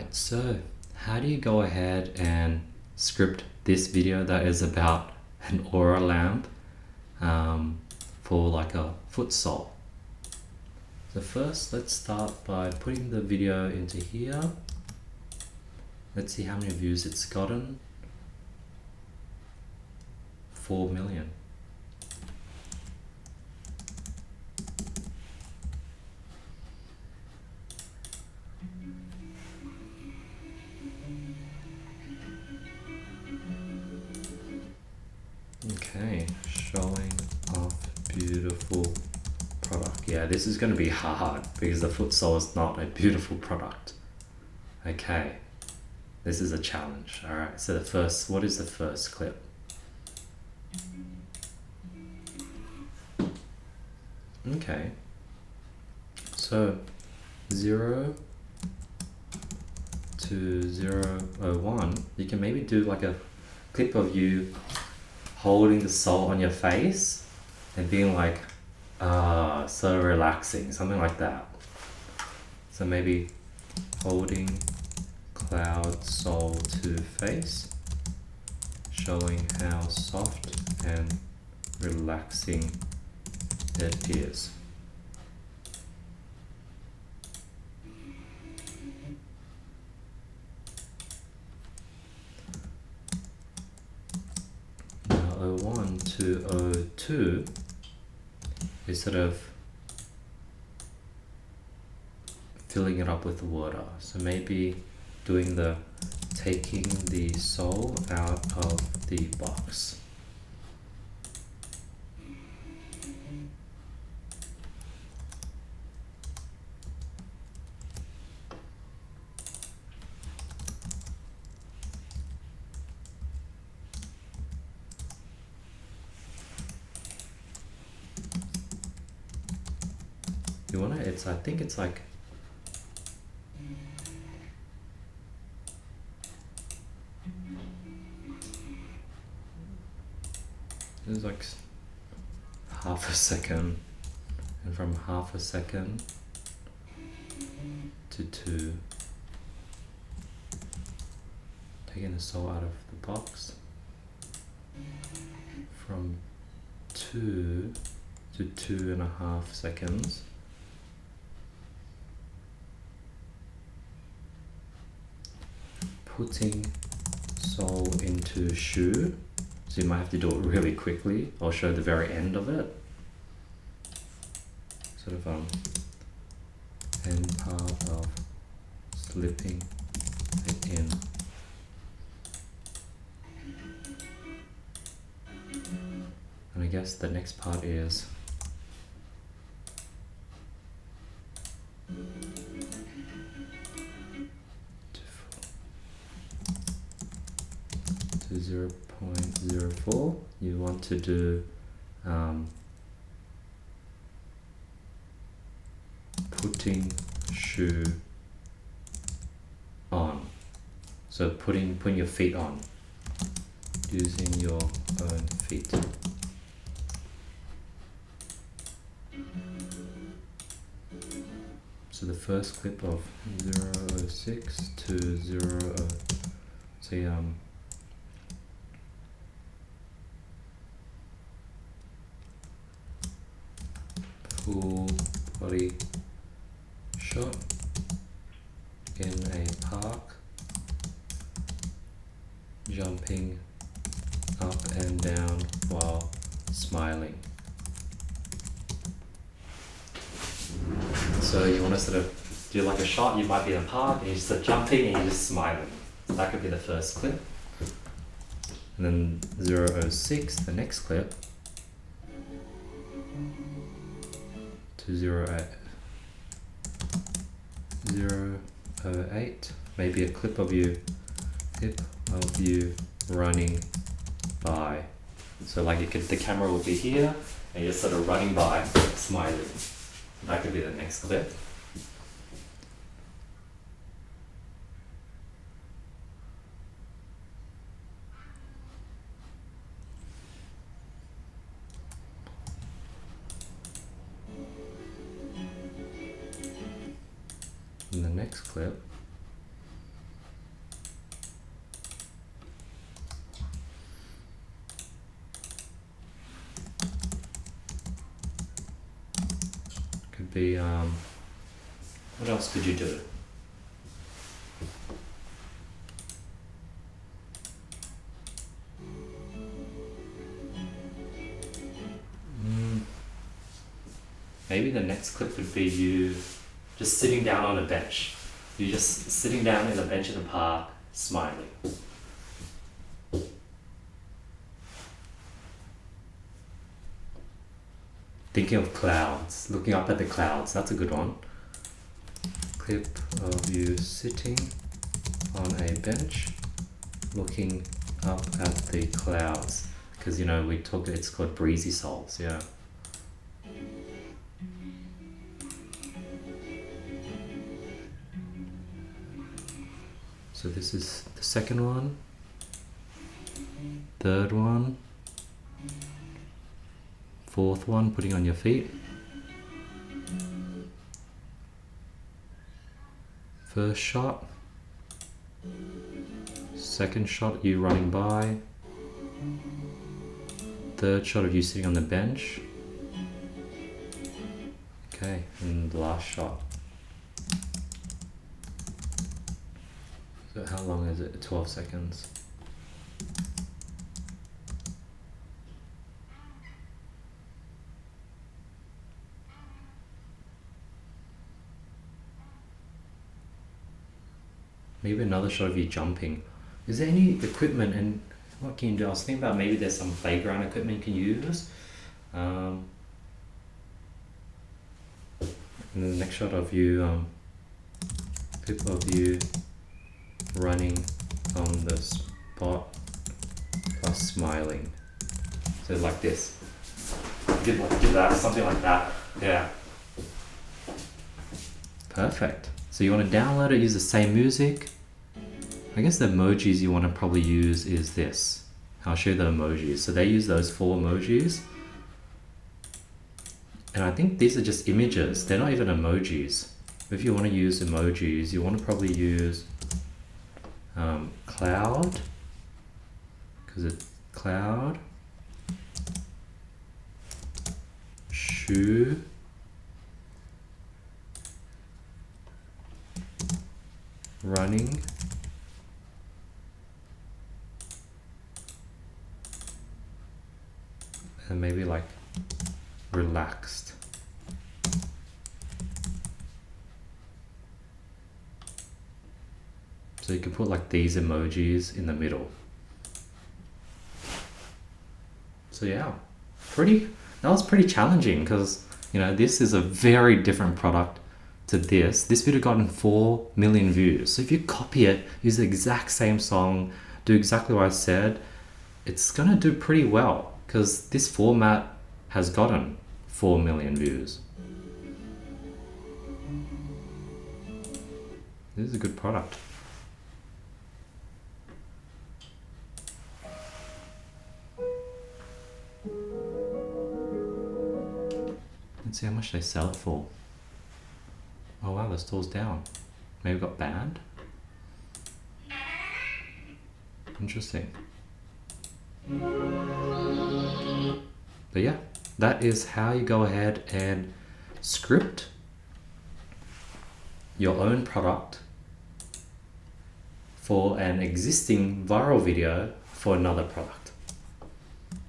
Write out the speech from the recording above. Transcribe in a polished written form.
Alright, so how do you go ahead and script this video that is about an aura lamp for like a foot sole? So first, let's start by putting the video into here. Let's see how many views it's gotten. 4 million. Okay, showing off beautiful product. Yeah, this is going to be hard because the foot sole is not a beautiful product. Okay, this is a challenge. Alright, so what is the first clip? Okay, so 0 to 001, you can maybe do like a clip of you holding the sole on your face and being like, so relaxing, something like that. So maybe holding cloud sole to face, showing how soft and relaxing it is. Now 01 to 02 is sort of filling it up with water. So maybe taking the sole out of the box. You wanna, I think it's like, it's like half a second, and from half a second to 2, taking the sole out of the box, from 2 to 2.5 seconds, putting sole into shoe. So you might have to do it really quickly. I'll show the very end of it. Sort of end part of slipping it in. And I guess the next part is to 0.04. You want to do putting shoe on. So putting your feet on, using your own feet. So the first clip of 006 to 0, say full body shot in a park, jumping up and down while smiling. So you want to sort of do like a shot, you might be in a park and you're just jumping and you're just smiling. So that could be the first clip. And then 006, the next clip, to 008, maybe a clip of you running by. So like the camera will be here and you're sort of running by, smiling. That could be the next clip. In the next clip, be, what else could you do? Maybe the next clip would be you just sitting down on a bench. You're just sitting down in a bench in the park, smiling. Thinking of clouds, looking up at the clouds, that's a good one. Clip of you sitting on a bench, looking up at the clouds. Because, you know, we talked, it's called breezy souls, yeah. So this is the second one, third one, fourth one, putting on your feet, first shot, second shot you running by, third shot of you sitting on the bench, okay, and the last shot. So how long is it? 12 seconds. Maybe another shot of you jumping. Is there any equipment, and what can you do? I was thinking about maybe there's some playground equipment you can use. And the next shot of you, clip of you running on the spot plus smiling. So like this. Do that, something like that. Yeah. Perfect. So you want to download it, use the same music. I guess the emojis you want to probably use is this. I'll show you the emojis. So they use those 4 emojis. And I think these are just images. They're not even emojis. If you want to use emojis, you want to probably use cloud, because it's cloud, shoe, running, and maybe like relaxed. So you can put like these emojis in the middle. So yeah, that was pretty challenging, because, you know, this is a very different product to this. This video gotten 4 million views. So if you copy it, use the exact same song, do exactly what I said, it's gonna do pretty well, because this format has gotten 4 million views. This is a good product. Let's see how much they sell it for. Oh wow, the store's down. Maybe it got banned? Interesting. But yeah, that is how you go ahead and script your own product for an existing viral video for another product.